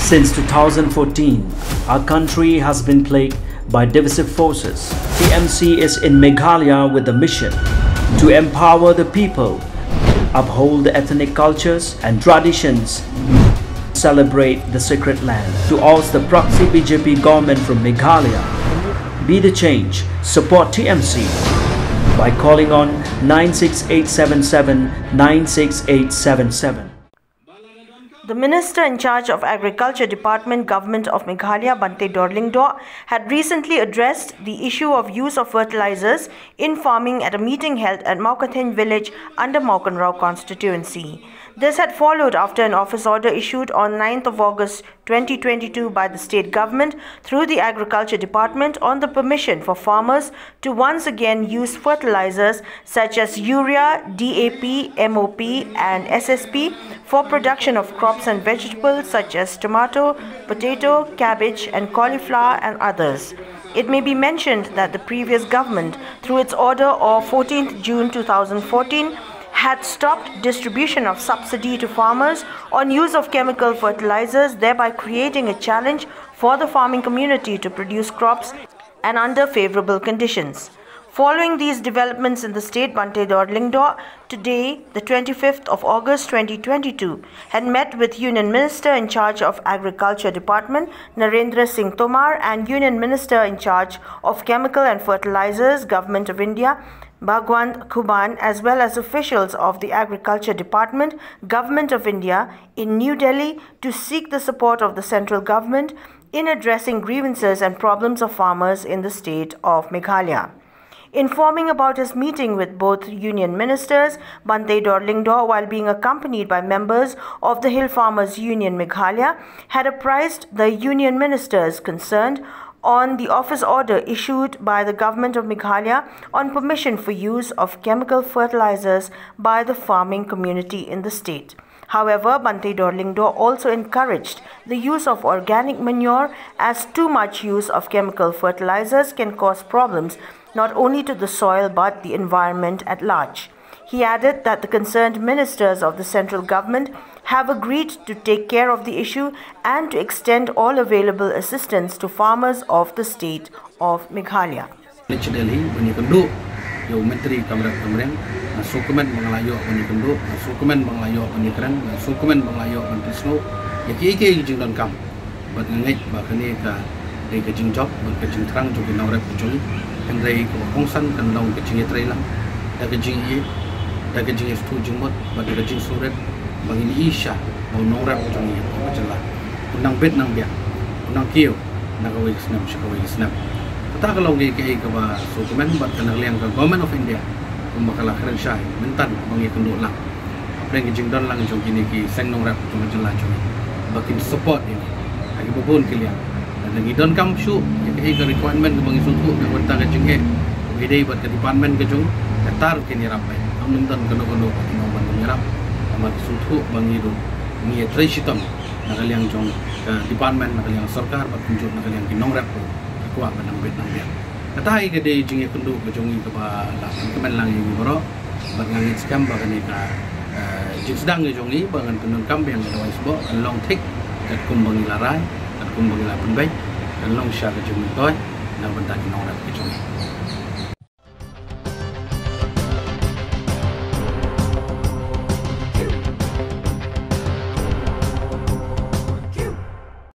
Since 2014, our country has been plagued by divisive forces. TMC is in Meghalaya with the mission to empower the people, uphold the ethnic cultures and traditions, celebrate the sacred land. To oust the proxy BJP government from Meghalaya, be the change, support TMC by calling on 96877 96877. The Minister in charge of Agriculture Department, Government of Meghalaya, Bante Dorlingdor, had recently addressed the issue of use of fertilizers in farming at a meeting held at Maukatheng village under Maukan Rao constituency. This had followed after an office order issued on 9th of August 2022 by the state government through the Agriculture Department on the permission for farmers to once again use fertilizers such as urea, DAP, MOP and SSP for production of crops and vegetables such as tomato, potato, cabbage and cauliflower and others. It may be mentioned that the previous government, through its order of 14th June 2014, had stopped distribution of subsidy to farmers on use of chemical fertilizers, thereby creating a challenge for the farming community to produce crops and under favorable conditions. Following these developments in the state, Bante Dorlingdor today, the 25th of August 2022, had met with Union Minister in charge of Agriculture Department, Narendra Singh Tomar, and Union Minister in charge of Chemical and Fertilizers, Government of India, Bhagwant Khuban, as well as officials of the Agriculture Department, Government of India in New Delhi to seek the support of the central government in addressing grievances and problems of farmers in the state of Meghalaya. Informing about his meeting with both union ministers, Bante Dorlingdor, while being accompanied by members of the Hill Farmers Union Meghalaya, had apprised the union ministers concerned on the office order issued by the Government of Meghalaya on permission for use of chemical fertilizers by the farming community in the state. However, Bante Dorlingdor also encouraged the use of organic manure, as too much use of chemical fertilizers can cause problems not only to the soil but the environment at large. He added that the concerned ministers of the central government have agreed to take care of the issue and to extend all available assistance to farmers of the state of Meghalaya. Yo Menteri Kamrat Kamreng, Sukumen Manglayo Manikundu, Sukumen Manglayo Manikran, Sukumen Manglayo Mantisno, Yaki Jingdon Kam, but Nate Bakaneka, they catching job, but catching trunk to be no reputable, and they Hongsan and long catching a trailer, Dagajing E, Dagajing is 2 Jumot, but the Rajin Suret, Bangin Isha, or no reputable, Majala, Unang Bit Nambia, Unang Kio, Nagawik Snap, Shakawik Snap. Kita kalau GKI ke bah Sukumen, buat kena liang ke Government of India, makalah keren syai, mentan bangi kenduk lang. Apa yang jingdon lang jom kini ki sengnong rap cuma jelas cuma, bakin support ini, lagi bubun kiliang. Dan lagi don kam syu, GKI ke requirement ke bangi suku, ke bentang ke jengke, gede buat ke department ke jung, ketar kini rapai. Mentan kenduk bakin orang menyerap, amat suku bangi do, ni tresitam, nak liang jung ke department, nak liang sarkar, bakin jung nak liang kinong rap. Kuat benang bet nang dia. Katai ke dia jingi kundu ke jongi ke ba lah kemen lang yang boro, bangang skam bagan ni ka jing sedang ke jongi bangan penun kam yang ada wasbo long tik kat kumbang larai kat kumbang la penbai dan long sha ke jongi toy dan bentak kinong ke jongi.